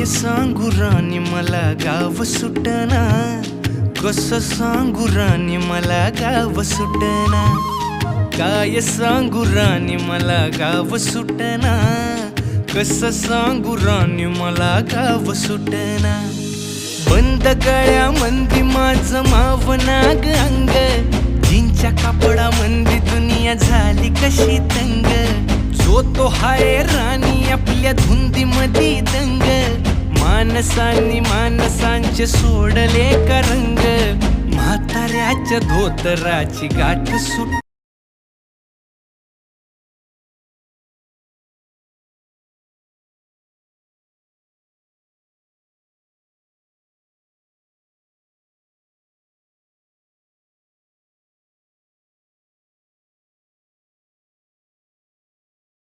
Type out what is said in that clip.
काय सांगू राणी मला गाव सुटना, कसं सांगू राणी मला गाव सुटना, काय सांगू राणी मला गाव सुटना, कसं सांगू राणी मला गाव सुटना। बंद गळ्यामंदी माझं मावनाग अंग, जीनच्या कापडामंदी दुनिया झाली कशी तंग, जो तो हाय राणी आपल्या धुंदीमधी दंग, माणसांनी माणसांचे सोडले का रंग, म्हाताऱ्याच्या धोतराची गाठ सुट